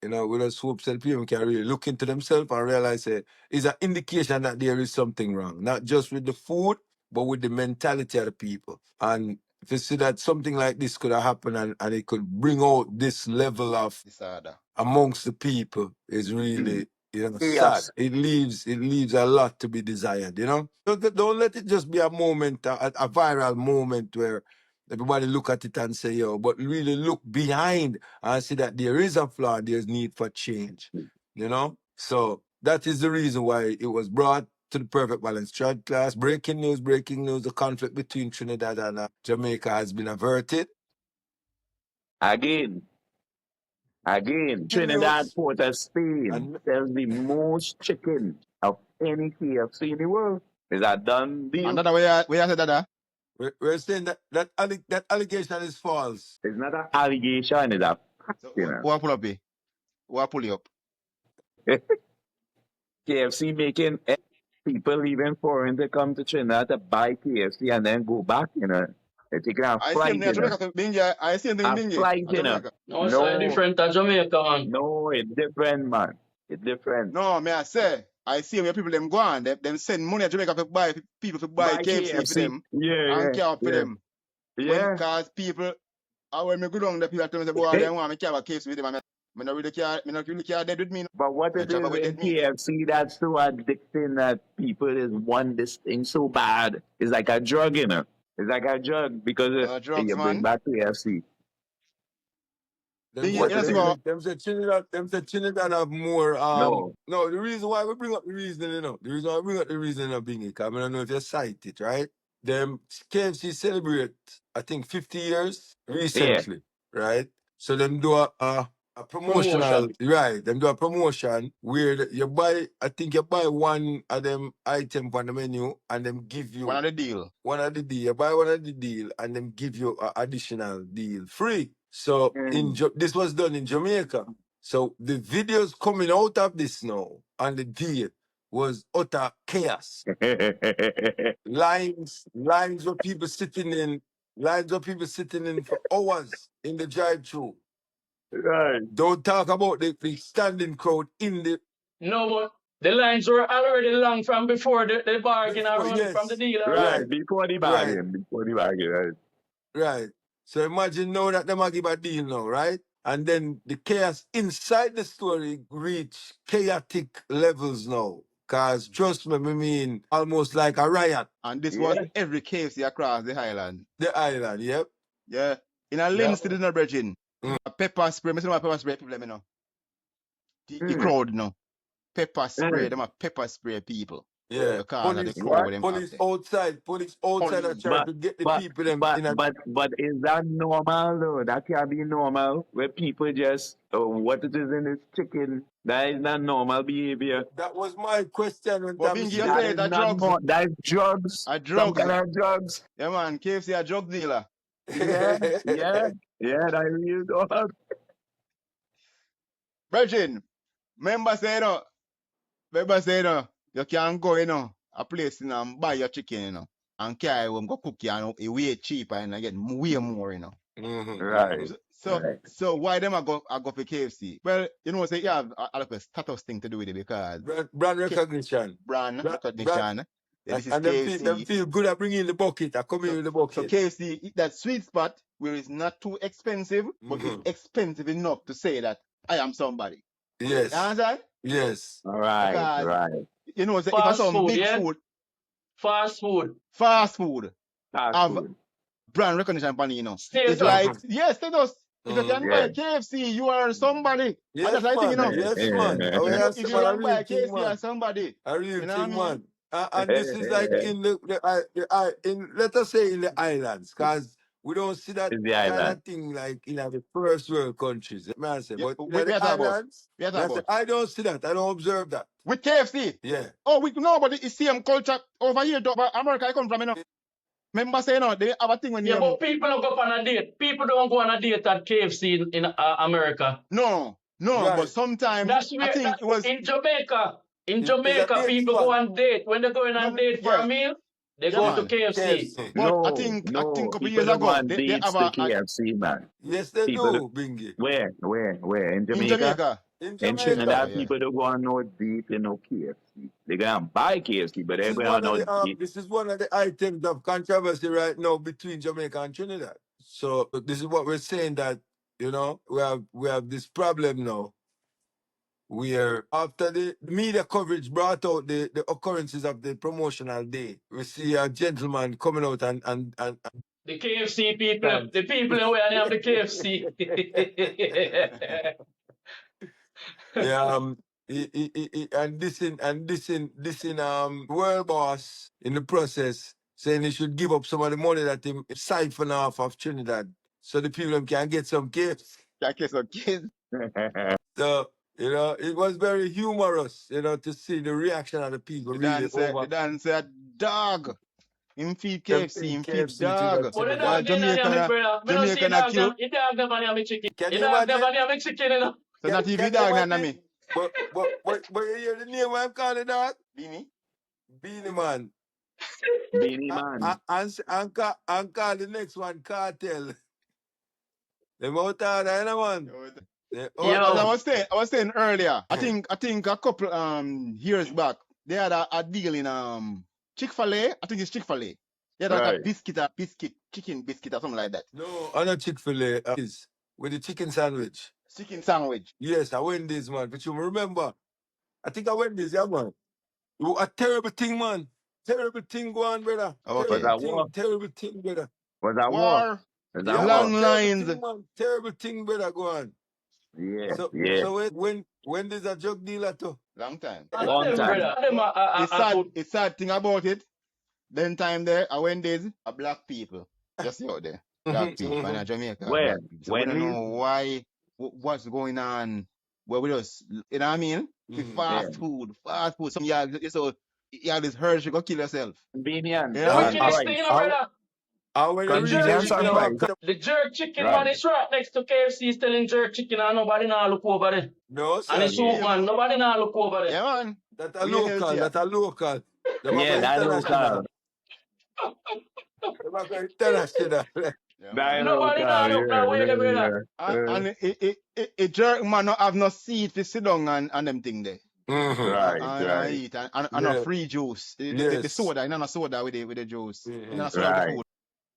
We just hope that people can really look into themselves and realize it's an indication that there is something wrong, not just with the food, but with the mentality of the people. And if you see that something like this could have happened and it could bring out this level of disorder amongst the people, is really sad. Yes. It leaves a lot to be desired. Don't let it just be a moment, a viral moment where everybody look at it and say, yo, but really look behind and see that there is a flaw, there's need for change. So that is the reason why it was brought to the Perfect Balance Trodclass. Breaking news, the conflict between Trinidad and Jamaica has been averted. Again, Trinidad, News. Port of Spain And sells the most chicken of any KFC in the world. Is that done deal? and that way we said that we're saying that allegation is false. It's not an allegation, it's a fact, so you know. what pull up here? What pull you up? KFC making people leaving foreign to come to Trinidad to buy KFC and then go back, you know. They're taking a I see flight, him near you know. Jamaica to Bingy. I see him in A Bingy. flight, at you know. Jamaica. No, it's no. Different than Jamaica, man. No, it's different, man. It's different. No, may I say, I see where people them go on, them send money to Jamaica to buy people to buy KFC for them and care for them. Yeah. Because people, when me go down, the people tell me say, boy, they want me care about KFC with them. Me not really care dead with me. But what it is in KFC that's so addicting that people is want this thing so bad. It's like a drug, you know. It's like a drug because drugs, you bring man. back KFC. Them say Trinidad have more. No. The reason why we bring up the reasoning, the reason why we bring up the reasoning of being because I don't know if you cite it, right? Them KFC celebrate, I think, 50 years recently, right? So them do a promotional, right? Them do a promotion where you buy one of them item on the menu and them give you one of the deal. You buy one of the deal and them give you an additional deal free. So this was done in Jamaica. So the videos coming out of this now and the deal was utter chaos. lines of people sitting in for hours in the drive-thru. Right. Don't talk about the standing crowd in the. No, but the lines were already long from before the bargain around from the deal. Right, before the bargain. Right. Right. So imagine now that them give a deal now, right? And then the chaos inside the story reach chaotic levels now. Cause trust me, I mean almost like a riot. And this was every KFC across the island. The island, yep. Yeah. In a lens to the bridging. A pepper spray. I see pepper spray people, let me know. The crowd, no. Pepper spray, them are pepper spray people. Yeah. Because of the crowd, police outside are trying to get the people them in a... But is that normal though? That can be normal where people just what it is in this chicken. That is not normal behavior. That was my question when that is drugs. That is drugs. Some kind of drugs. Yeah man, KFC a drug dealer. Yeah, that is dog. Virgin, remember say you can go, a place, and buy your chicken, and carry home, go cook it, and way cheaper, and I get way more, Right. So why them I go for KFC? Well, say you have a status thing to do with it because brand recognition. Brand recognition. This is and KFC. them feel good at bringing the bucket. I come in with the bucket. So KFC, that sweet spot where it's not too expensive, but it's expensive enough to say that I am somebody. Yes. You understand? Yes. All right. Because, Right. Say if I some big food. Fast food. Have brand recognition for Status. Status. It's like, status. If you can buy KFC, you are somebody. Yes, and that's man. Yes, man. If you can buy KFC, you are somebody. A real thing, man. And Hey, this is like in let us say in the islands, because we don't see that In the kind island. of thing like in the first world countries. Man, say, but we in the are talking about. islands, We are talking about. I don't see that. I don't observe that. With KFC? Yeah. Oh, but it's same culture over here. Over America, I come from, Remember saying, they have a thing when but people don't go on a date. People don't go on a date at KFC in America. No, Right. but sometimes That's where I think it was in Jamaica. In It's Jamaica, a date people spot. go on date. When they're going on date for a meal, they go to man. KFC. But I think a couple people years don't ago, want they dates have to KFC, man. Yes, they People do, Bingy. Where? In in Jamaica? Jamaica. In In Jamaica. Trinidad, people don't want no deep, KFC. They're gonna buy KFC, but they're gonna know deep. This is one of the items of controversy right now between Jamaica and Trinidad. So this is what we're saying, that we have this problem now where after the media coverage brought out the occurrences of the promotional day, we see a gentleman coming out and The KFC people, the people in where they have the KFC. and this in world boss in the process, saying he should give up some of the money that he siphon off of Trinidad so the people can get some gifts. Can't kiss some kids. So it was very humorous, to see the reaction of the people The dance a dog. Him feed KFC, him feed dog. But the While dog didn't have me, brother. Me don't see Jamaican dog kill. them. The dog never have me chicken. Can The you dog never imagine? have me chicken, you know. So not even dog none of me. But you hear the name I'm calling that? Beanie? Beanie Man. Beanie Man. And call the next one Cartel. Them out there, man. As I was saying earlier, I think a couple years back, they had a deal in Chick-fil-A. I think it's Chick-fil-A. They had like a chicken biscuit or something like that. No, on a Chick-fil-A is with the chicken sandwich. Chicken sandwich. Yes, I Wendy's, man. But you remember, I think I Wendy's, yeah, man. It was a terrible thing, man. Terrible thing go on, brother. Okay. Terrible thing, brother. Was that war? War. Was that Long war? lines. Terrible thing, brother, go on. Yeah. So when there's a drug dealer too? Long time. Long time. It's sad thing about it. Then time there, I went days, a black people. Just out there. Black people in Jamaica. Where? So we don't know why, what's going on. Where we just, you know what I mean? Fast food. Some you have this urge to go kill yourself. Convenient. The jerk chicken man is right next to KFC selling jerk chicken and nobody now look over there. No, sir. And the soup man, nobody now look over there. Yeah, man. That's a local. Yeah, that's local. Nobody now look that way, brother. And it jerk man not have no seat to sit down and them thing there. Right. Eat and a free juice. The soda, not a soda with the juice. Not soda with food.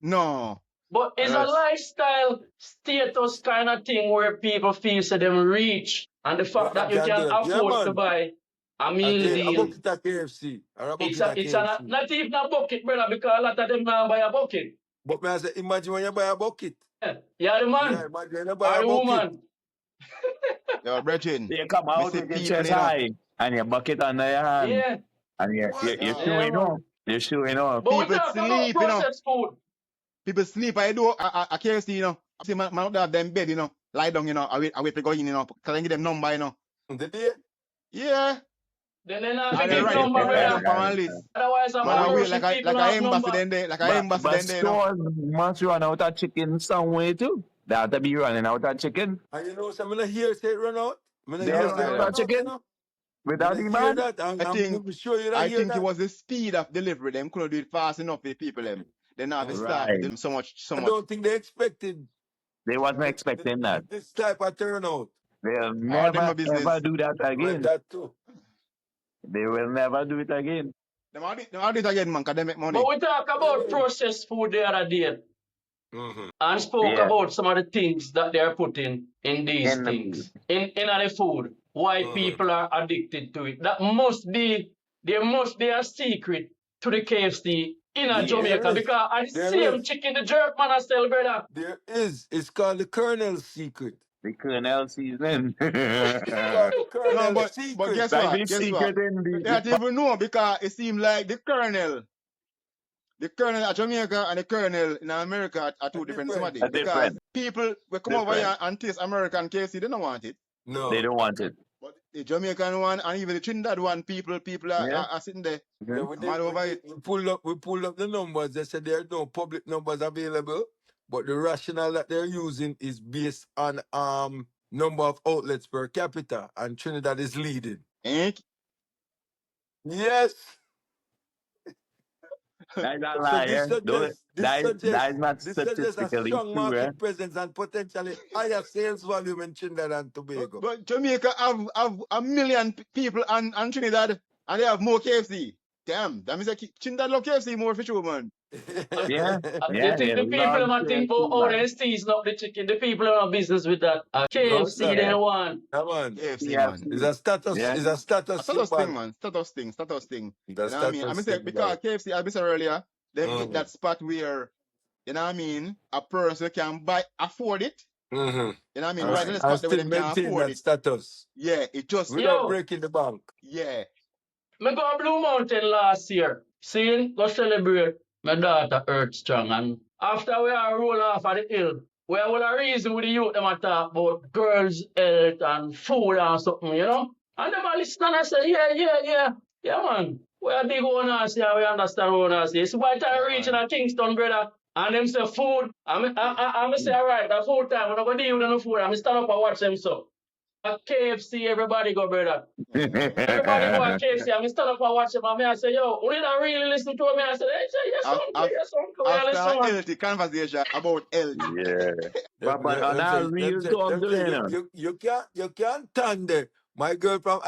No. But it's a lifestyle status kind of thing where people feel so them rich. And the fact that you can afford to buy a meal deal. It's not even a bucket, brother, because a lot of them now buy a bucket. But man, I say, imagine when you buy a bucket. Yeah, the man. Yeah, imagine when you buy a woman. Yo, Brethren. You come out with your chest high and your bucket under your hand. Yeah. And you're showing off. You're showing off. But we talk about processed food. People sleep. I can't see, I see man out there them bed, lie down, I wait to go in, because I give them number, The day? Yeah. Then they not give number, otherwise I'm man, wait like I embassy then there, But stores must run out of chicken some way too. They have to be running out of chicken. And I'm going to hear say run out. They run out of chicken? Without demand? I think it was the speed of delivery. Them couldn't do it fast enough for the people. They not have to start them so much. I don't think they expected. They wasn't expecting that. This type of turnout. They'll never ever do that again. That too. They will never do it again. They will do it again, man, because they make money. But we talk about processed food the other day. And spoke about some of the things that they are putting in these things. In the food. Why people are addicted to it. There must be a secret to the KFC in Jamaica, because I see them chicken the jerk man I sell, brother. There is. It's called the Colonel's secret. The Colonel season. But guess what? They don't even know, because it seems like the Colonel at Jamaica and the Colonel in America are two different somebody. Because people will come over here and taste American KFC, they don't want it. No. They don't want it. But the Jamaican one and even the Trinidad one, people are sitting there. Yeah, we pulled up the numbers. They said there are no public numbers available, but the rationale that they're using is based on number of outlets per capita, and Trinidad is leading. Eh? Yes. That's a So lie, this eh? Don't, suggests that is not this suggests a statistically strong true, eh? market presence and potentially higher sales volume in Trinidad and Tobago. But Jamaica have a million people on Trinidad, and they have more KFC. Damn, that means that Trinidad love KFC more for sure, man. Yeah, They yeah, they think the people love might think about KFC, how man. they season up the chicken. The people are not business with that. Because KFC they Yeah, want. come on. KFC, man. It's KFC. a status, Yeah, it's a A status status thing, symbol. man. Status thing, status thing. It's a You know what I mean? I status mean, say, symbol. because KFC, as I said earlier, them get Mm-hmm. that spot where, you know what I mean, a person can afford it. Mm-hmm. You know what I mean? all Right in right. the And spot there where still them can maintain afford that it. status Yeah, it just, without Yo, breaking the bank. yeah. me go Blue Mountain last year. See, go celebrate my daughter Earth Strong. And after we are roll off of the hill, we have a reason with the youth them a talk about girls' health and food and something, you know? And them a listen and I say, yeah, man. We are big owners here, we understand owners here. It's by the time Yeah, reaching man. a Kingston, brother. And them say food. I'm say, all right, the food time. We're not going to deal with no food. I'm stand up and watch them so. At KFC, everybody go, brother. Everybody go at KFC. I'm stand up and watch them. And I say, yo, we don't really listen to me. I say, hey, say, yes, uncle, Af- yes, uncle. Yeah, After listen, a man. healthy conversation about health. Yeah. But on Them that say, real talk, though, you know. you can't turn there. My girl from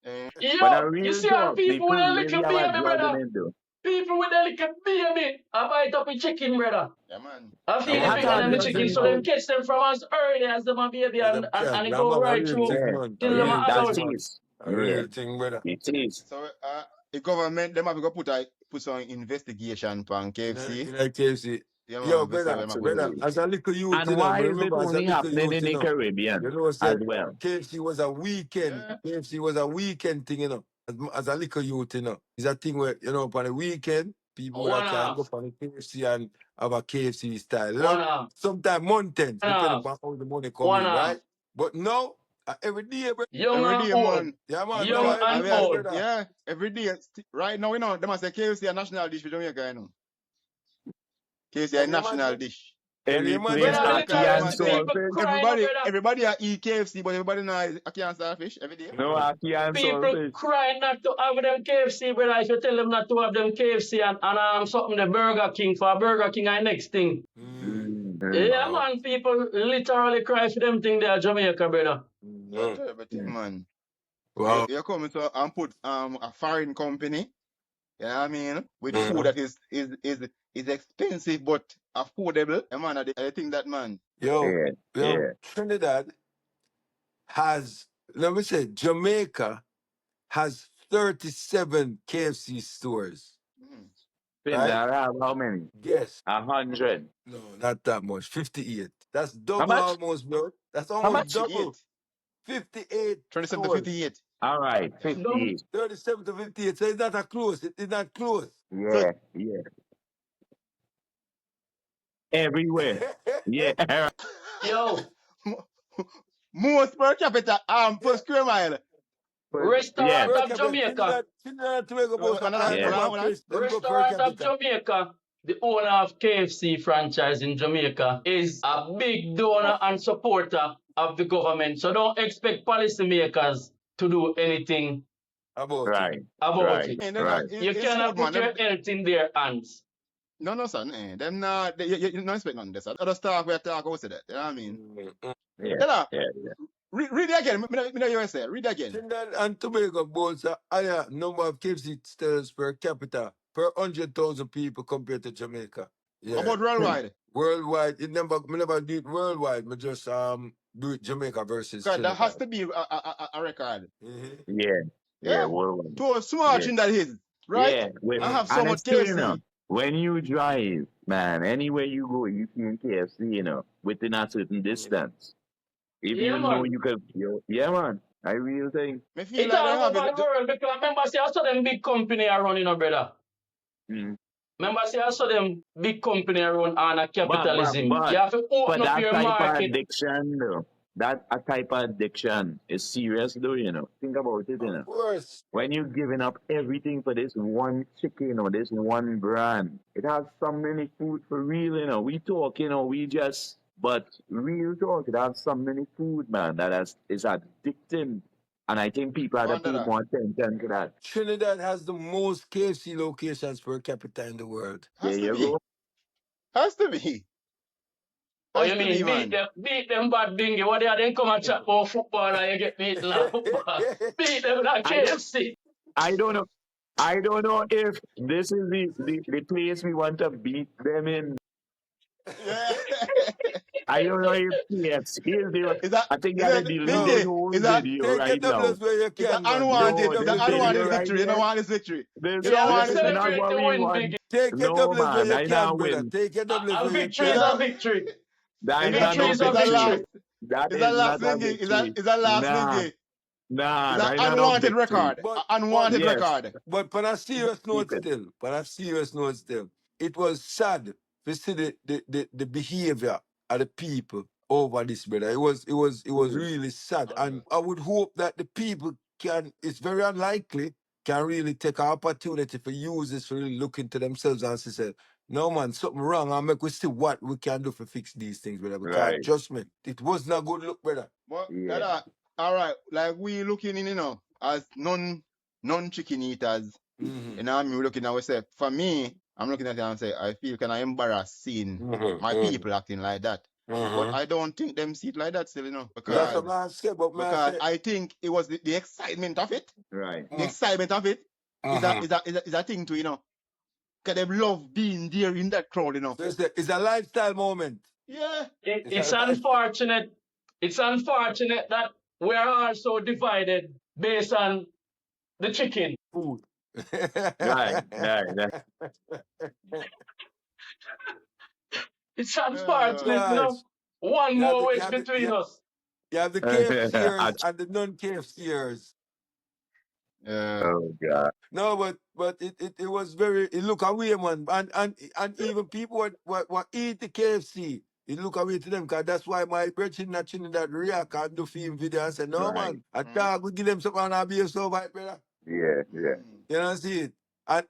Eh, But on Yo, you real see how talk, the people with food a really little have a baby, drug in brother? it, though. People with a little baby, I bite up a chicken, brother. yeah, man. I I feed It the want has pig a a and the real drug chicken thing, in so it. them man. catch them from as early as them a baby Yeah, them can't. and it I'm go a right real through thing, Yeah, man. A till them yeah, real a that thing, adult. man. is. A Yeah, real thing, brother. it is. So the government, them have to go put some investigation on KFC. In a KFC. Yeah, Yo, man. We see brother, them have to do. brother, Absolutely. as a little youth, And you know, why me is it remember as a only little happening youth, in you the know, Caribbean as said well? KFC was a weekend. Yeah. KFC was a weekend thing, you know. As a little youth, you know. It's a thing where, you know, upon the weekend, people would One can go half, for the KFC and have a KFC style. You one know? half, Sometimes month ends, one depending half, on how the money come one in, half. right? But now, every day, bro. Young Every and day, old. man. Yeah, man, Young brother, every and day, old. brother. Yeah, every day. Right now, you know, they must say KFC a national dish for Jamaica, you know. KFC a Can you national imagine? dish. Can you Any imagine place Brother, how they ackee call it, and literally man, there? people saltfish? crying, up, brother. Everybody eat KFC, but everybody know I can't starfish every day. No ackee and People saltfish. crying not to have them KFC, brother. If you tell them not to have them KFC and something the Burger King for Burger King and next thing. Yeah, Wow. man, people literally cry for them thing there, Jamaica, brother. Yeah, terrible thing, man. Wow. You come to and put a foreign company, you know what I mean, with food Mhm. that is expensive but affordable. Yeah, man, I think that, man. Yo, Yeah, yeah. Trinidad has, let me say, Jamaica has 37 KFC stores, Mm. right? Trinidad have how many? Yes. 100. No, not that much. 58. That's How double much? almost, bro. That's How almost much? 58. double. 58 27 to stores. 58. All right, Don't 58. 37 to 58. So it's not a close. It is not close. So Yeah, yeah. Everywhere. Yeah. yo, most per capita per square mile. Yeah, restaurant Per of capita, Jamaica. Trinidad and Tobago both Hold on, yeah. hold on, them hold on. Chris, them go per Restaurant of capita. Jamaica, the owner of KFC franchise in Jamaica, is a big donor and supporter of the government. So don't expect policymakers to do anything About it. Right, about right, it. And then right. You it's cannot food, man. put your health in their hands. No, son. Them not. You don't expect none of this. Other stuff we talk about that. You know what I mean? Yeah, Tell her. yeah, yeah. Read it again. Me know you say. Read it again. Trinidad and Tobago boasts a higher number of KFC stores per capita per 100,000 people compared to Jamaica. Yeah. About worldwide. Worldwide, me never do it worldwide. Me just do it Jamaica versus Because that has Trinidad. to be a record. Mhm. Yeah, yeah, Yeah. worldwide. To a small Yeah, thing that is. Right? yeah. I Mm. have so And much it's true, you know. KFC. When you drive, man, anywhere you go, you see KFC, you know, within a certain distance. If Yeah, you know man. you could, yeah, man. I real thing. Me feel It's like they all have over the it. world because remember, see, I saw them big company are running, brother. Mm. Remember, see, I saw them big company run on a capitalism. You But have to for open up that your type of market. addiction, though, that a type of addiction is serious, though, you know. Think about it, you Of know. course. When you're giving up everything for this one chicken or this one brand, it has so many food for real, you know. We talk, you know, but real talk, it has so many food, man, that is addicting. And I think people have to pay more attention to that. Trinidad has the most KFC locations per capita in the world. Has There to you be. go. Has to be. Oh, Has you to be, mean man. beat them bad bingy? What they are then come and chat about football and you get beaten at football. Beat them like KFC. I don't know. I don't know if this is the place we want to beat them in. Yeah. I don't know if KFC is there. Is that I think you is gotta that delete No, this Bingy? whole Is that video take your right now. doublets where you is that can, man. Take your unwanted? Is that This doublets where you unwanted video can. right victory? You don't here. want this victory. This You don't Yeah, we want this this is not victory. celebrate what the we win, want. big. Take your No doublets where man, you I not can, brother. win. Take your doublets A where you victory Is is can. that a victory. That is not Victory no is a is that victory. last? victory. That Is is that last not a Bingy? victory. Is that last Nah, Bingy? Is nah, that that is not no unwanted victory. record? But but Unwanted Yes, record. but on a serious keep note it. still, it was sad to see the behavior of the people over this, brother. It was really sad. And I would hope that the people can, it's very unlikely, can really take an opportunity for use this to really look into themselves and say, no man, something wrong, and make we see what we can do to fix these things, brother. Because Right. trust me, it was not good look, brother. But Yeah. all right, like we looking in, as non-chicken eaters. Mm-hmm. You know what I mean? We're looking at ourselves. For me, I'm looking at it and say, I feel kind of embarrassed seeing my people acting like that. But I don't think them see it like that still, That's because what I say, but man, I because say, I think it was the excitement of it. Right. The excitement of it is a thing to, because they love being there in that crowd, so it's a lifestyle moment. Yeah. It's unfortunate. It's unfortunate that we are also divided based on the chicken. Food. Right. It's unfortunate, Class. One You have more the, you wedge have the, between us. you have the KFCers and the non-KFCers. Yeah. Oh God. No, but it was very, it look away, man. And even people what eat the KFC, it look away to them, because that's why my brethren in Trinidad react and do film video and say, no Right. man, a dog, we give them something and I'll be so bad, brother. Yeah. You know, see it. And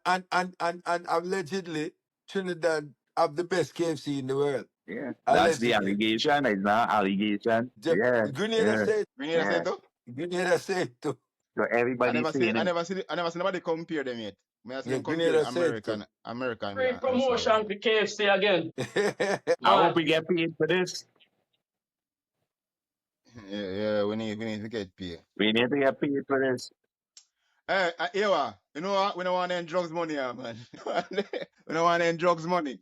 allegedly, Trinidad have the best KFC in the world. Yeah. That's the Allegedly. allegation. It's not allegation. Yeah. Grenada said, Grenada said too? Grenada said too. So I everybody never saying see nobody compare them yet. I see Yeah, them compare Grenada said too. American Free and promotion for KFC again. I hope we get paid for this. Yeah, we need to get paid. We need to get paid for this. Hey, Ewa, you know what? We don't want any drugs money, man. We don't want any drugs money.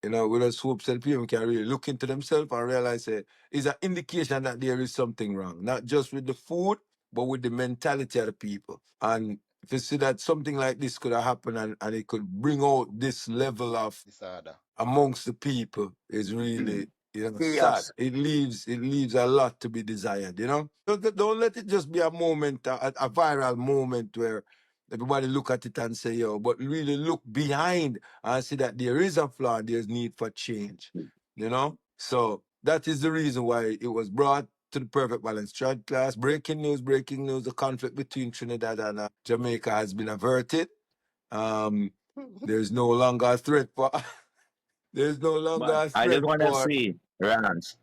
With us hopes that people can really look into themselves and realize it's an indication that there is something wrong, not just with the food, but with the mentality of the people. And if you see that something like this could have happened and it could bring out this level of Disorder amongst the people, is really sad. Chaos. It leaves a lot to be desired. Don't let it just be a moment, a viral moment where everybody look at it and say, yo, but really look behind and see that there is a flaw and there's need for change. So that is the reason why it was brought to the Perfect Balance Trodclass. Breaking news, the conflict between Trinidad and Jamaica has been averted. There's no longer a threat for there's no longer a I threat just want to for see, Rance,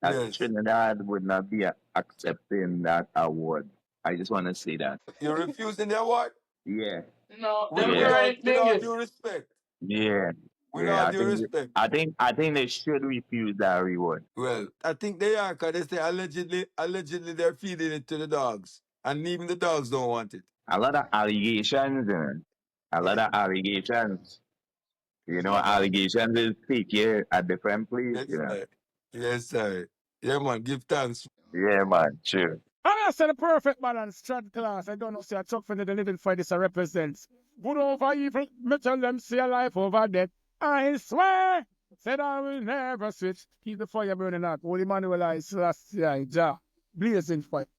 that yes. Trinidad would not be accepting that award. I just want to see that. You're refusing the award? Yeah. No, With, them with, Yeah. all, great with all thing is, due respect. Yeah. With Yeah. all due respect. I think they should refuse that reward. Well, I think they are, because they say allegedly they're feeding it to the dogs. And even the dogs don't want it. A lot of allegations. A lot of allegations. Allegations is fake here at different places. Yes, sir. Yes, sir. Yeah, man, give thanks. Yeah, man. Sure. I said the perfect balance, Trodclass. I don't know, say a truck for the living for this represents. Good over evil, me tell them see a life over death. I swear, said I will never switch. Keep the fire burning out. Holy Manuel I Selassie, Jah, blazing fire.